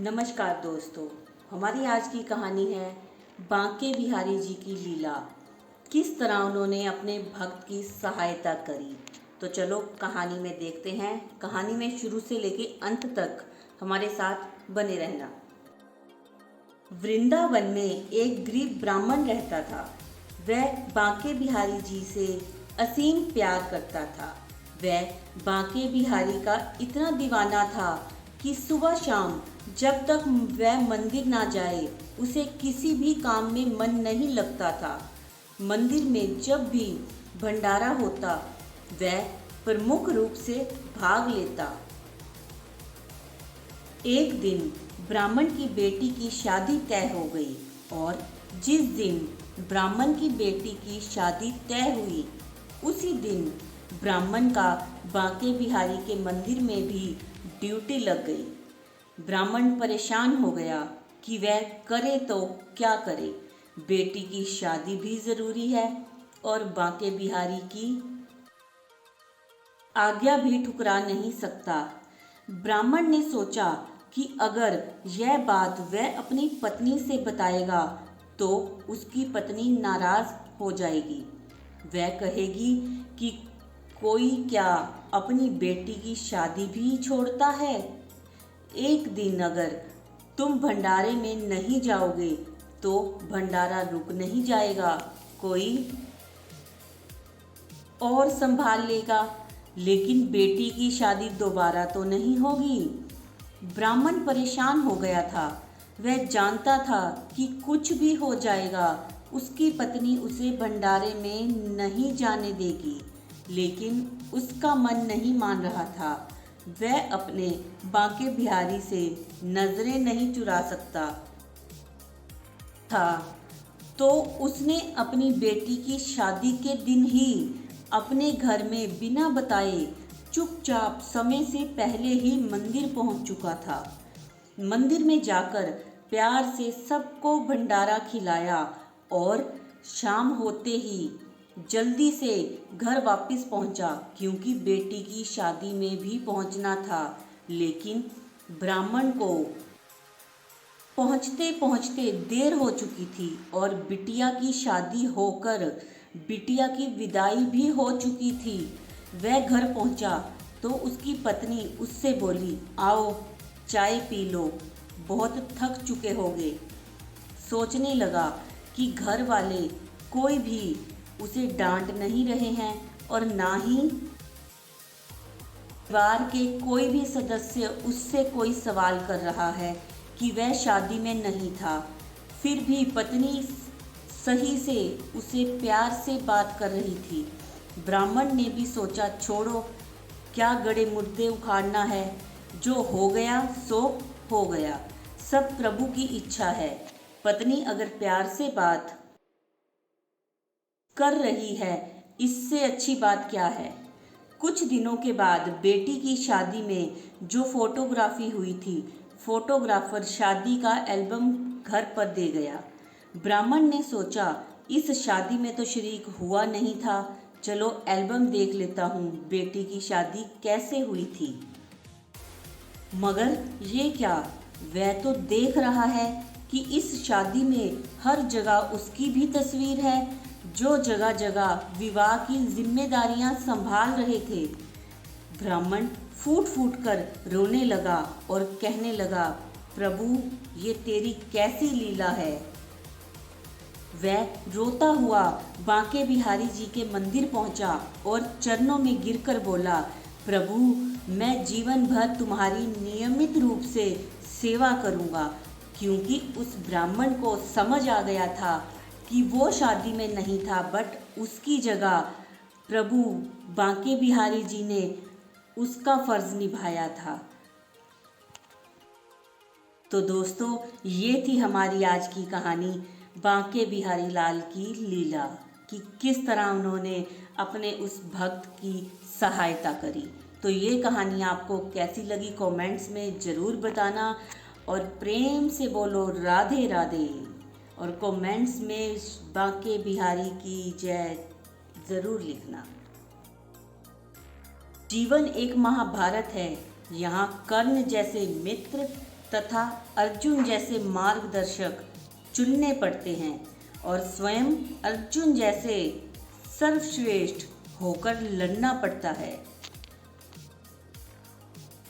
नमस्कार दोस्तों, हमारी आज की कहानी है बांके बिहारी जी की लीला। किस तरह उन्होंने अपने भक्त की सहायता करी। तो चलो कहानी में देखते हैं। कहानी में शुरू से लेके अंत तक हमारे साथ बने रहना। वृंदावन में एक गरीब ब्राह्मण रहता था। वह बांके बिहारी जी से असीम प्यार करता था। वह बांके बिहारी का इतना दीवाना था कि सुबह शाम जब तक वह मंदिर ना जाए उसे किसी भी काम में मन नहीं लगता था। मंदिर में जब भी भंडारा होता वह प्रमुख रूप से भाग लेता। एक दिन ब्राह्मण की बेटी की शादी तय हो गई और जिस दिन ब्राह्मण की बेटी की शादी तय हुई उसी दिन ब्राह्मण का बांके बिहारी के मंदिर में भी ड्यूटी लग गई। ब्राह्मण परेशान हो गया कि वह करे तो क्या करे। बेटी की शादी भी जरूरी है और बांके बिहारी की आज्ञा भी ठुकरा नहीं सकता। ब्राह्मण ने सोचा कि अगर यह बात वह अपनी पत्नी से बताएगा तो उसकी पत्नी नाराज हो जाएगी। वह कहेगी कि कोई क्या अपनी बेटी की शादी भी छोड़ता है। एक दिन अगर तुम भंडारे में नहीं जाओगे तो भंडारा रुक नहीं जाएगा, कोई और संभाल लेगा, लेकिन बेटी की शादी दोबारा तो नहीं होगी। ब्राह्मण परेशान हो गया था। वह जानता था कि कुछ भी हो जाएगा उसकी पत्नी उसे भंडारे में नहीं जाने देगी, लेकिन उसका मन नहीं मान रहा था। वह अपने बांके बिहारी से नजरें नहीं चुरा सकता था, तो उसने अपनी बेटी की शादी के दिन ही अपने घर में बिना बताए चुपचाप समय से पहले ही मंदिर पहुंच चुका था। मंदिर में जाकर प्यार से सबको भंडारा खिलाया और शाम होते ही जल्दी से घर वापस पहुंचा, क्योंकि बेटी की शादी में भी पहुंचना था। लेकिन ब्राह्मण को पहुंचते पहुंचते देर हो चुकी थी और बिटिया की शादी होकर बिटिया की विदाई भी हो चुकी थी। वह घर पहुंचा तो उसकी पत्नी उससे बोली, आओ चाय पी लो, बहुत थक चुके होगे। सोचने लगा कि घर वाले कोई भी उसे डांट नहीं रहे हैं और ना ही परिवार के कोई भी सदस्य उससे कोई सवाल कर रहा है कि वह शादी में नहीं था। फिर भी पत्नी सही से उसे प्यार से बात कर रही थी। ब्राह्मण ने भी सोचा, छोड़ो, क्या गड़े मुर्दे उखाड़ना है, जो हो गया सो हो गया, सब प्रभु की इच्छा है। पत्नी अगर प्यार से बात कर रही है, इससे अच्छी बात क्या है। कुछ दिनों के बाद बेटी की शादी में जो फोटोग्राफी हुई थी, फोटोग्राफर शादी का एल्बम घर पर दे गया। ब्राह्मण ने सोचा, इस शादी में तो शरीक हुआ नहीं था, चलो एल्बम देख लेता हूँ बेटी की शादी कैसे हुई थी। मगर ये क्या, वह तो देख रहा है कि इस शादी में हर जगह उसकी भी तस्वीर है, जो जगह जगह विवाह की जिम्मेदारियां संभाल रहे थे। ब्राह्मण फूट फूट कर रोने लगा और कहने लगा, प्रभु ये तेरी कैसी लीला है। वह रोता हुआ बांके बिहारी जी के मंदिर पहुंचा और चरणों में गिरकर बोला, प्रभु मैं जीवन भर तुम्हारी नियमित रूप से सेवा करूंगा। क्योंकि उस ब्राह्मण को समझ आ गया था कि वो शादी में नहीं था, बट उसकी जगह प्रभु बांके बिहारी जी ने उसका फर्ज निभाया था। तो दोस्तों, ये थी हमारी आज की कहानी बांके बिहारी लाल की लीला, कि किस तरह उन्होंने अपने उस भक्त की सहायता करी। तो ये कहानी आपको कैसी लगी कमेंट्स में ज़रूर बताना और प्रेम से बोलो राधे राधे, और कमेंट्स में बांके बिहारी की जय ज़रूर लिखना। जीवन एक महाभारत है, यहाँ कर्ण जैसे मित्र तथा अर्जुन जैसे मार्गदर्शक चुनने पड़ते हैं और स्वयं अर्जुन जैसे सर्वश्रेष्ठ होकर लड़ना पड़ता है।